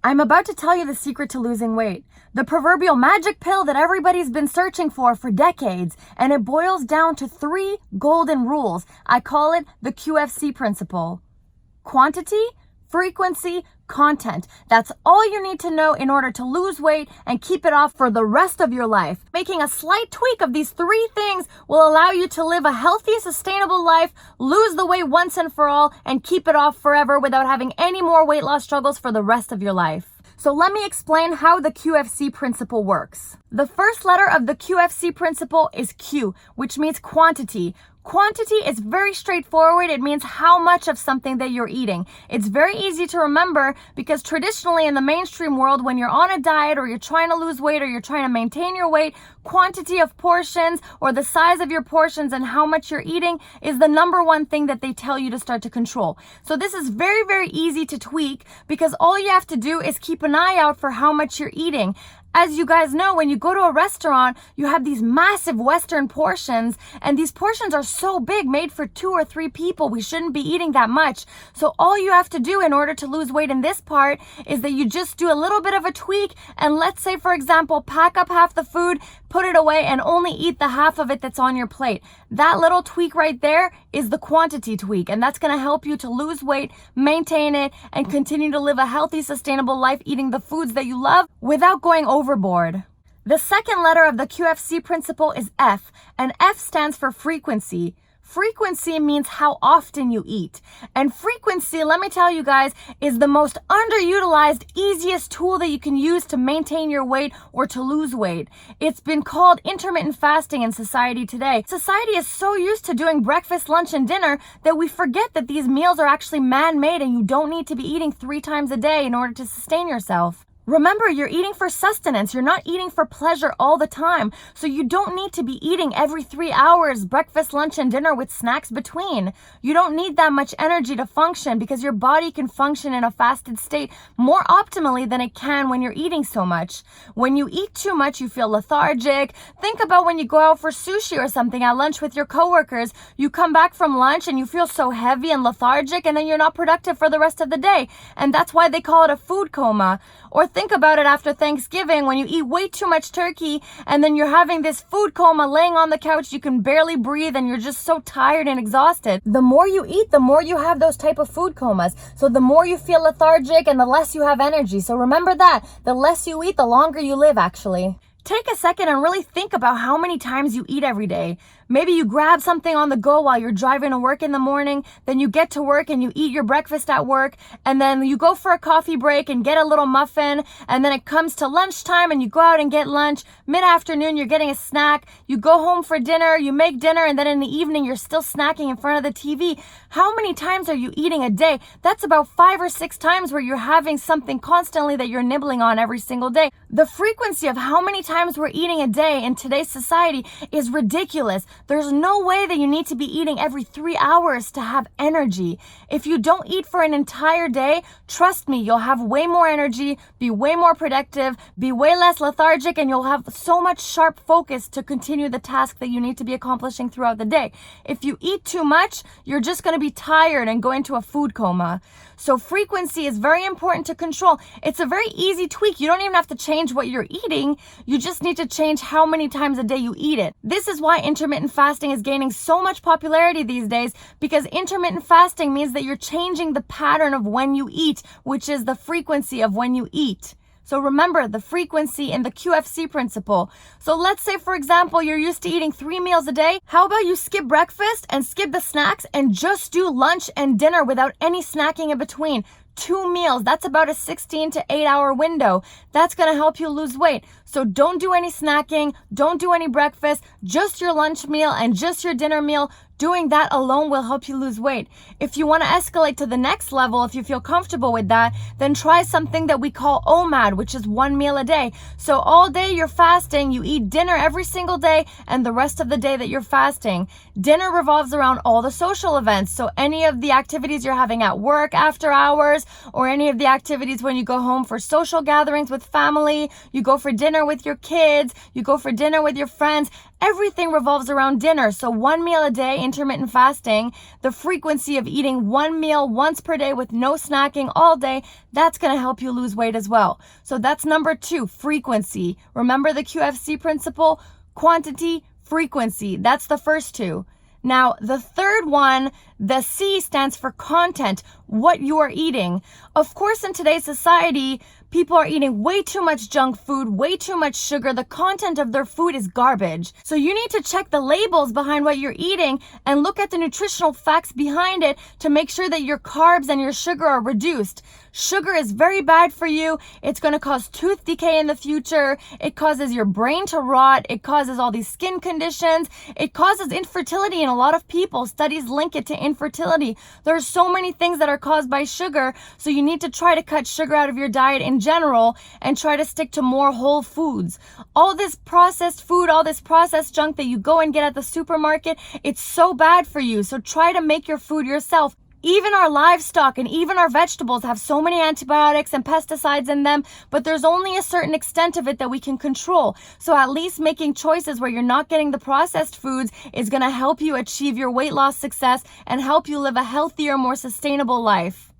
I'm about to tell you the secret to losing weight. The proverbial magic pill that everybody's been searching for decades. And it boils down to 3 golden rules. I call it the QFC principle. Quantity, frequency, content. That's all you need to know in order to lose weight and keep it off for the rest of your life. Making a slight tweak of these 3 things will allow you to live a healthy, sustainable life, lose the weight once and for all, and keep it off forever without having any more weight loss struggles for the rest of your life. So let me explain how the QFC principle works. The first letter of the QFC principle is Q, which means quantity. Quantity is very straightforward. It means how much of something that you're eating. It's very easy to remember because traditionally in the mainstream world, when you're on a diet or you're trying to lose weight or you're trying to maintain your weight, quantity of portions or the size of your portions and how much you're eating is the number one thing that they tell you to start to control. So this is very, very easy to tweak because all you have to do is keep an eye out for how much you're eating. As you guys know, when you go to a restaurant, you have these massive Western portions, and these portions are so big, made for 2 or 3 people. We shouldn't be eating that much. So all you have to do in order to lose weight in this part is that you just do a little bit of a tweak, and let's say, for example, pack up half the food, put it away, and only eat the half of it that's on your plate. That little tweak right there is the quantity tweak, and that's going to help you to lose weight, maintain it, and continue to live a healthy, sustainable life eating the foods that you love without going overboard. The second letter of the QFC principle is F, and F stands for frequency. Frequency means how often you eat. And frequency, let me tell you guys, is the most underutilized, easiest tool that you can use to maintain your weight or to lose weight. It's been called intermittent fasting in society today. Society is so used to doing breakfast, lunch, and dinner that we forget that these meals are actually man-made and you don't need to be eating 3 times a day in order to sustain yourself. Remember, you're eating for sustenance. You're not eating for pleasure all the time. So you don't need to be eating every 3 hours, breakfast, lunch, and dinner with snacks between. You don't need that much energy to function because your body can function in a fasted state more optimally than it can when you're eating so much. When you eat too much, you feel lethargic. Think about when you go out for sushi or something at lunch with your coworkers. You come back from lunch and you feel so heavy and lethargic, and then you're not productive for the rest of the day. And that's why they call it a food coma. Or think about it after Thanksgiving when you eat way too much turkey and then you're having this food coma laying on the couch, you can barely breathe and you're just so tired and exhausted. The more you eat, the more you have those type of food comas. So the more you feel lethargic and the less you have energy. So remember that. The less you eat, the longer you live actually. Take a second and really think about how many times you eat every day. Maybe you grab something on the go while you're driving to work in the morning, then you get to work and you eat your breakfast at work, and then you go for a coffee break and get a little muffin, and then it comes to lunchtime and you go out and get lunch. Mid-afternoon, you're getting a snack. You go home for dinner, you make dinner, and then in the evening, you're still snacking in front of the TV. How many times are you eating a day? That's about 5 or 6 times where you're having something constantly that you're nibbling on every single day. The frequency of how many times we're eating a day in today's society is ridiculous. There's no way that you need to be eating every 3 hours to have energy. If you don't eat for an entire day, trust me, you'll have way more energy, be way more productive, be way less lethargic, and you'll have so much sharp focus to continue the task that you need to be accomplishing throughout the day. If you eat too much, you're just going to be tired and go into a food coma. So frequency is very important to control. It's a very easy tweak. You don't even have to change what you're eating. You just need to change how many times a day you eat it. This is why intermittent fasting is gaining so much popularity these days, because intermittent fasting means that you're changing the pattern of when you eat, which is the frequency of when you eat. So remember the frequency in the QFC principle. So let's say, for example, you're used to eating 3 meals a day. How about you skip breakfast and skip the snacks and just do lunch and dinner without any snacking in between? 2 meals, that's about a 16 to 8 hour window. That's going to help you lose weight. So don't do any snacking, don't do any breakfast, just your lunch meal and just your dinner meal. Doing that alone will help you lose weight. If you want to escalate to the next level, if you feel comfortable with that, then try something that we call OMAD, which is 1 meal a day. So all day you're fasting, you eat dinner every single day, and the rest of the day that you're fasting. Dinner revolves around all the social events. So any of the activities you're having at work after hours, or any of the activities when you go home for social gatherings with family, you go for dinner with your kids, you go for dinner with your friends, everything revolves around dinner. So 1 meal a day in intermittent fasting, the frequency of eating one meal once per day with no snacking all day, that's going to help you lose weight as well. So that's number 2, frequency. Remember the QFC principle? Quantity, frequency. That's the first 2. Now, the third one, the C, stands for content, what you are eating. Of course, in today's society, people are eating way too much junk food, way too much sugar. The content of their food is garbage. So you need to check the labels behind what you're eating and look at the nutritional facts behind it to make sure that your carbs and your sugar are reduced. Sugar is very bad for you. It's going to cause tooth decay in the future. It causes your brain to rot. It causes all these skin conditions. It causes infertility in a lot of people. Studies link it to infertility. There are so many things that are caused by sugar. So you need to try to cut sugar out of your diet in general and try to stick to more whole foods. All this processed food, all this processed junk that you go and get at the supermarket, it's so bad for you. So try to make your food yourself. Even our livestock and even our vegetables have so many antibiotics and pesticides in them, but there's only a certain extent of it that we can control. So at least making choices where you're not getting the processed foods is going to help you achieve your weight loss success and help you live a healthier, more sustainable life.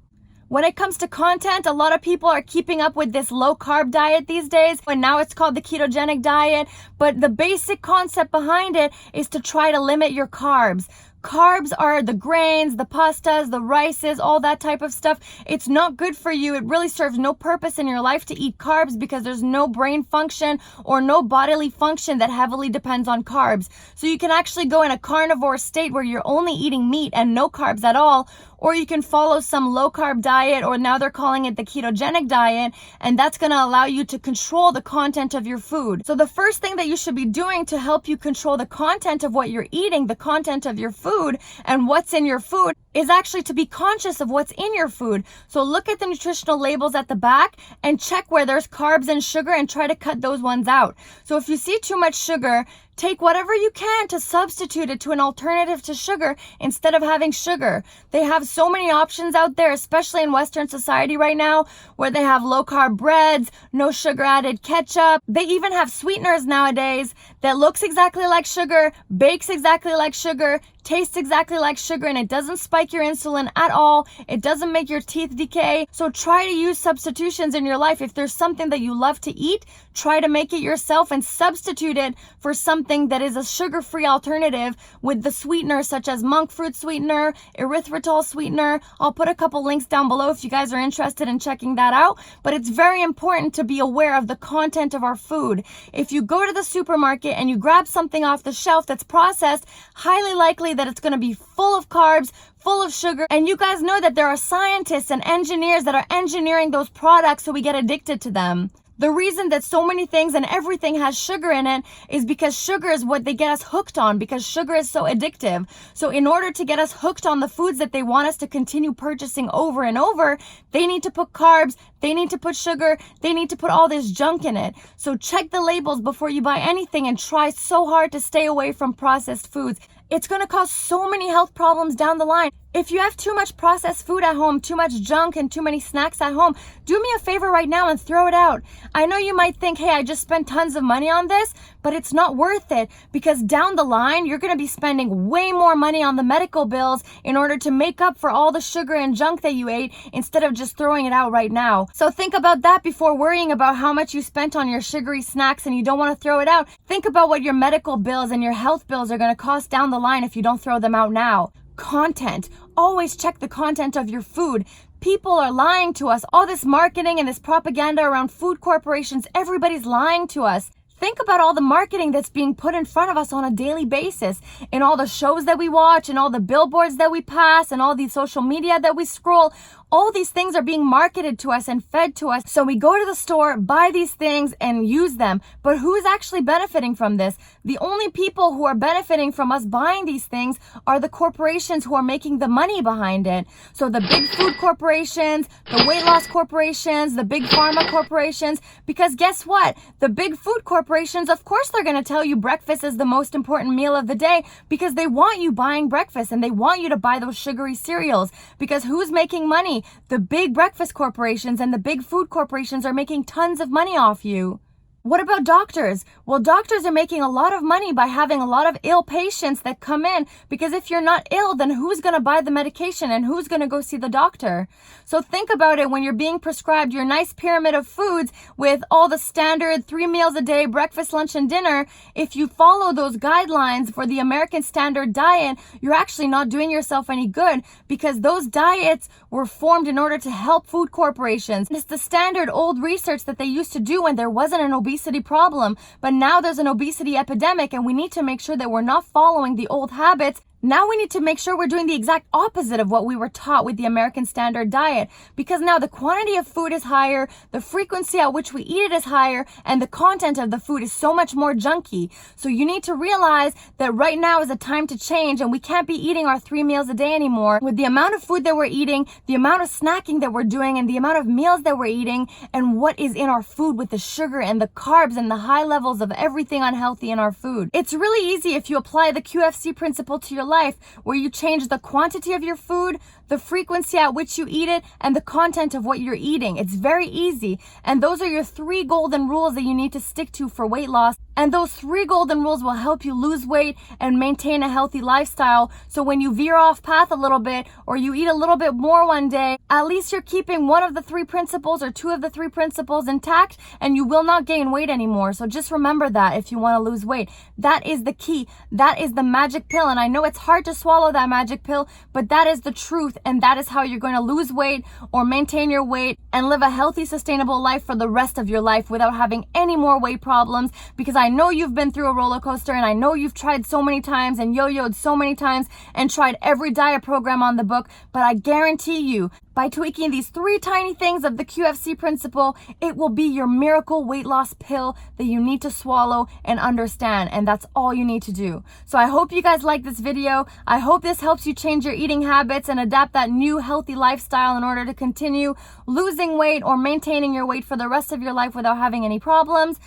When it comes to content, a lot of people are keeping up with this low carb diet these days, and now it's called the ketogenic diet. But the basic concept behind it is to try to limit your carbs. Carbs are the grains, the pastas, the rices, all that type of stuff. It's not good for you. It really serves no purpose in your life to eat carbs because there's no brain function or no bodily function that heavily depends on carbs. So you can actually go in a carnivore state where you're only eating meat and no carbs at all, or you can follow some low carb diet, or now they're calling it the ketogenic diet, and that's going to allow you to control the content of your food. So the first thing that you should be doing to help you control the content of what you're eating, the content of your food and what's in your food, is actually to be conscious of what's in your food. So look at the nutritional labels at the back and check where there's carbs and sugar and try to cut those ones out. So if you see too much sugar, take whatever you can to substitute it to an alternative to sugar instead of having sugar. They have so many options out there, especially in Western society right now, where they have low carb breads, no sugar added ketchup. They even have sweeteners nowadays that looks exactly like sugar, bakes exactly like sugar, tastes exactly like sugar, and it doesn't spike your insulin at all. It doesn't make your teeth decay. So try to use substitutions in your life. If there's something that you love to eat, try to make it yourself and substitute it for something that is a sugar-free alternative with the sweeteners such as monk fruit sweetener, erythritol sweetener. I'll put a couple links down below if you guys are interested in checking that out. But it's very important to be aware of the content of our food. If you go to the supermarket and you grab something off the shelf that's processed, highly likely that it's going to be full of carbs, full of sugar. And you guys know that there are scientists and engineers that are engineering those products so we get addicted to them. The reason that so many things and everything has sugar in it is because sugar is what they get us hooked on, because sugar is so addictive. So in order to get us hooked on the foods that they want us to continue purchasing over and over, they need to put carbs, they need to put sugar, they need to put all this junk in it. So check the labels before you buy anything and try so hard to stay away from processed foods. It's going to cause so many health problems down the line. If you have too much processed food at home, too much junk and too many snacks at home, do me a favor right now and throw it out. I know you might think, hey, I just spent tons of money on this, but it's not worth it because down the line, you're going to be spending way more money on the medical bills in order to make up for all the sugar and junk that you ate instead of just throwing it out right now. So think about that before worrying about how much you spent on your sugary snacks and you don't want to throw it out. Think about what your medical bills and your health bills are going to cost down the line if you don't throw them out now. Content. Always check the content of your food. People are lying to us. All this marketing and this propaganda around food corporations, everybody's lying to us. Think about all the marketing that's being put in front of us on a daily basis, in all the shows that we watch, and all the billboards that we pass, and all the social media that we scroll. All these things are being marketed to us and fed to us. So we go to the store, buy these things, and use them. But who is actually benefiting from this? The only people who are benefiting from us buying these things are the corporations who are making the money behind it. So the big food corporations, the weight loss corporations, the big pharma corporations. Because guess what? The big food corporations, of course, they're going to tell you breakfast is the most important meal of the day because they want you buying breakfast and they want you to buy those sugary cereals. Because who's making money? The big breakfast corporations and the big food corporations are making tons of money off you. What about doctors? Well, doctors are making a lot of money by having a lot of ill patients that come in, because if you're not ill, then who's going to buy the medication and who's going to go see the doctor? So think about it when you're being prescribed your nice pyramid of foods with all the standard 3 meals a day, breakfast, lunch, and dinner. If you follow those guidelines for the American standard diet, you're actually not doing yourself any good, because those diets were formed in order to help food corporations. It's the standard old research that they used to do when there wasn't an obesity problem, but now there's an obesity epidemic, and we need to make sure that we're not following the old habits. Now we need to make sure we're doing the exact opposite of what we were taught with the American standard diet, because now the quantity of food is higher, the frequency at which we eat it is higher, and the content of the food is so much more junky. So you need to realize that right now is a time to change, and we can't be eating our 3 meals a day anymore. With the amount of food that we're eating, the amount of snacking that we're doing, and the amount of meals that we're eating, and what is in our food with the sugar and the carbs and the high levels of everything unhealthy in our food. It's really easy if you apply the QFC principle to your life, where you change the quantity of your food, the frequency at which you eat it, and the content of what you're eating. It's very easy. And those are your 3 golden rules that you need to stick to for weight loss. And those 3 golden rules will help you lose weight and maintain a healthy lifestyle. So when you veer off path a little bit, or you eat a little bit more one day, at least you're keeping one of the 3 principles or 2 of the 3 principles intact, and you will not gain weight anymore. So just remember that if you want to lose weight. That is the key. That is the magic pill. And I know it's hard to swallow that magic pill, but that is the truth. And that is how you're going to lose weight or maintain your weight and live a healthy, sustainable life for the rest of your life without having any more weight problems. Because I know you've been through a roller coaster, and I know you've tried so many times and yo-yoed so many times and tried every diet program on the book, but I guarantee you, by tweaking these 3 tiny things of the QFC principle, it will be your miracle weight loss pill that you need to swallow and understand, and that's all you need to do. So I hope you guys like this video. I hope this helps you change your eating habits and adapt that new healthy lifestyle in order to continue losing weight or maintaining your weight for the rest of your life without having any problems.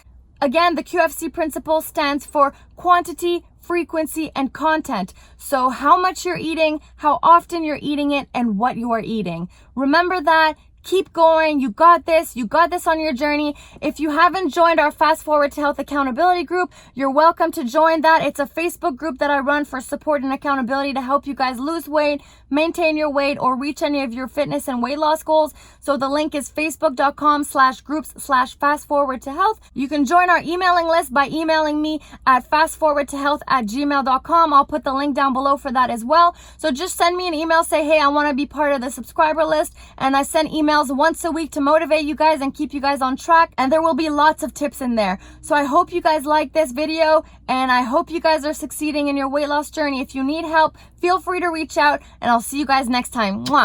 Again, the QFC principle stands for quantity, frequency, and content. So how much you're eating, how often you're eating it, and what you are eating. Remember that. Keep going. You got this. You got this on your journey. If you haven't joined our Fast Forward to Health accountability group, you're welcome to join that. It's a Facebook group that I run for support and accountability to help you guys lose weight, maintain your weight, or reach any of your fitness and weight loss goals. So the link is facebook.com/groups/fastforwardtohealth. You can join our emailing list by emailing me at fastforwardtohealth@gmail.com. I'll put the link down below for that as well. So just send me an email, say, hey, I want to be part of the subscriber list. And I send emails once a week to motivate you guys and keep you guys on track, and there will be lots of tips in there. So I hope you guys like this video, and I hope you guys are succeeding in your weight loss journey. If you need help, feel free to reach out, and I'll see you guys next time. Mwah!